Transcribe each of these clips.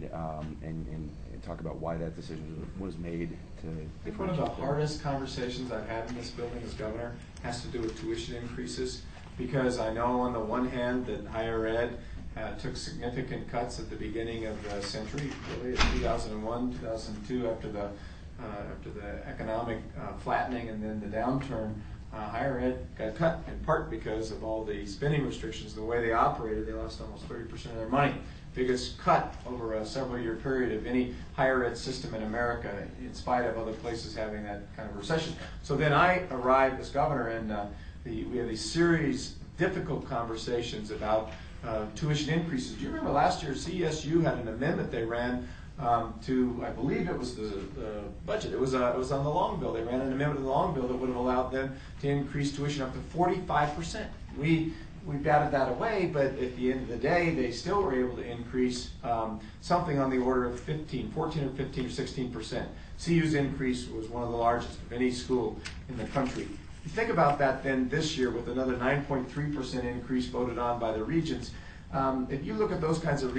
and talk about why that decision was made to I think one of the hardest conversations I've had in this building as governor has to do with tuition increases, because I know on the one hand that higher ed took significant cuts at the beginning of the century, really in 2001, 2002, after the economic flattening and then the downturn. Higher ed got cut in part because of all the spending restrictions. The way they operated, they lost almost 30% of their money. Biggest cut over a several-year period of any higher ed system in America, in spite of other places having that kind of recession. So then I arrived as governor, and we had these series of difficult conversations about tuition increases. Do you remember last year CSU had an amendment they ran to, I believe it was the budget. It was on the long bill. They ran an amendment to the long bill that would have allowed them to increase tuition up to 45%. We batted that away, but at the end of the day, they still were able to increase something on the order of 14 or 15 or 16%. CU's increase was one of the largest of any school in the country. You think about that then this year with another 9.3% increase voted on by the regions. If you look at those kinds of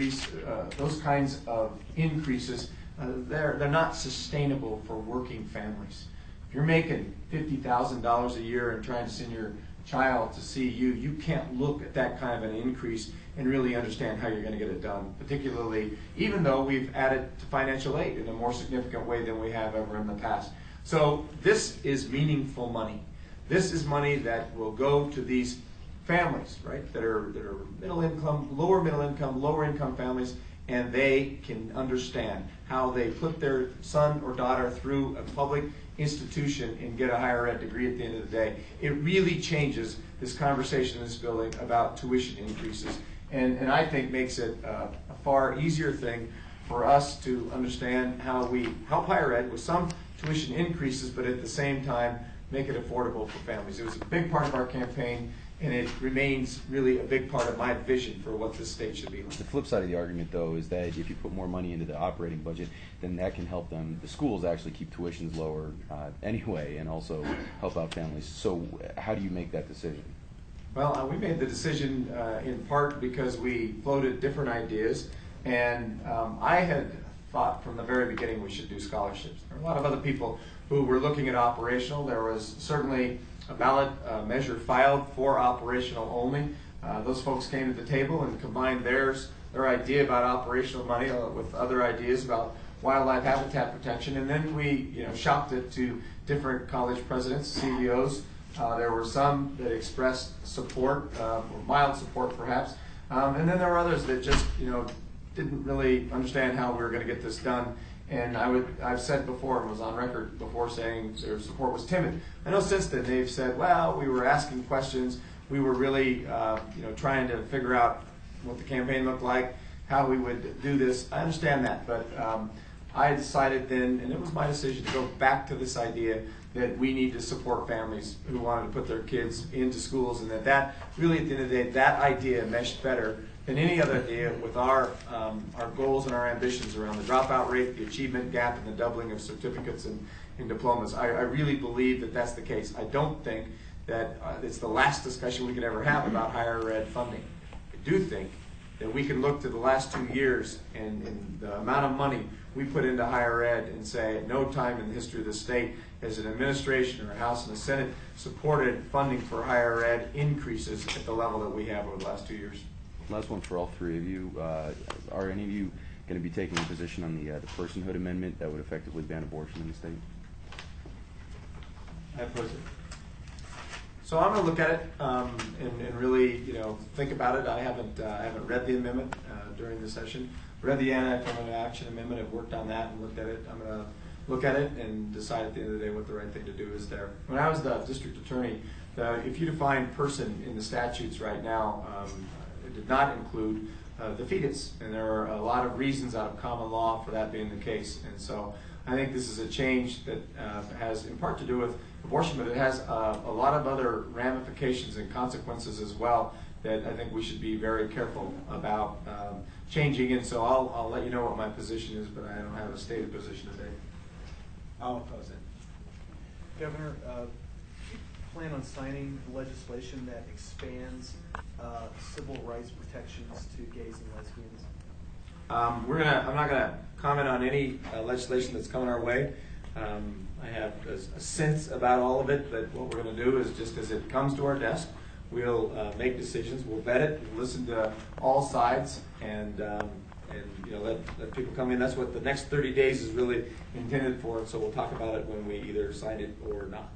increases, they're not sustainable for working families. If you're making $50,000 a year and trying to send your child to CU, you can't look at that kind of an increase and really understand how you're going to get it done, particularly even though we've added to financial aid in a more significant way than we have ever in the past. So this is meaningful money. This is money that will go to these families, right, that are middle income, lower income families, and they can understand how they put their son or daughter through a public institution and get a higher ed degree at the end of the day. It really changes this conversation in this building about tuition increases, and I think makes it a far easier thing for us to understand how we help higher ed with some tuition increases, but at the same time make it affordable for families. It was a big part of our campaign, and it remains really a big part of my vision for what this state should be like. The flip side of the argument, though, is that if you put more money into the operating budget, then that can help them, the schools actually keep tuitions lower anyway, and also help out families. So how do you make that decision? Well, we made the decision in part because we floated different ideas, and I had thought from the very beginning we should do scholarships. There are a lot of other people who were looking at operational. There was certainly a ballot measure filed for operational only. Those folks came to the table and combined their idea about operational money with other ideas about wildlife habitat protection, and then we shopped it to different college presidents, CEOs. There were some that expressed support, or mild support perhaps, and then there were others that just didn't really understand how we were going to get this done. And I've said before, and was on record before, saying their support was timid. I know since then they've said, well, we were asking questions, we were really trying to figure out what the campaign looked like, how we would do this. I understand that, but I decided then, and it was my decision, to go back to this idea that we need to support families who wanted to put their kids into schools, and that really, at the end of the day, that idea meshed better than any other idea with our goals and our ambitions around the dropout rate, the achievement gap, and the doubling of certificates and diplomas. I really believe that that's the case. I don't think that it's the last discussion we could ever have about higher ed funding. I do think that we can look to the last 2 years and the amount of money we put into higher ed and say at no time in the history of the state has an administration or a House and a Senate supported funding for higher ed increases at the level that we have over the last 2 years. Last one for all three of you. Are any of you going to be taking a position on the personhood amendment that would effectively ban abortion in the state? I oppose it. So I'm going to look at it and really think about it. I haven't read the amendment during the session. Read the anti-affirmative action amendment. I've worked on that and looked at it. I'm going to look at it and decide at the end of the day what the right thing to do is there. When I was the district attorney, if you define person in the statutes right now, it did not include the fetus, and there are a lot of reasons out of common law for that being the case. And so I think this is a change that has in part to do with abortion, but it has a lot of other ramifications and consequences as well that I think we should be very careful about changing. And so I'll let you know what my position is, but I don't have a stated position today. I'll oppose it. Governor, do you plan on signing legislation that expands civil rights protections to gays and lesbians? I'm not gonna comment on any legislation that's coming our way. I have a sense about all of it, but what we're gonna do is just as it comes to our desk, we'll make decisions, we'll vet it, we'll listen to all sides, and let people come in. That's what the next 30 days is really intended for, so we'll talk about it when we either sign it or not.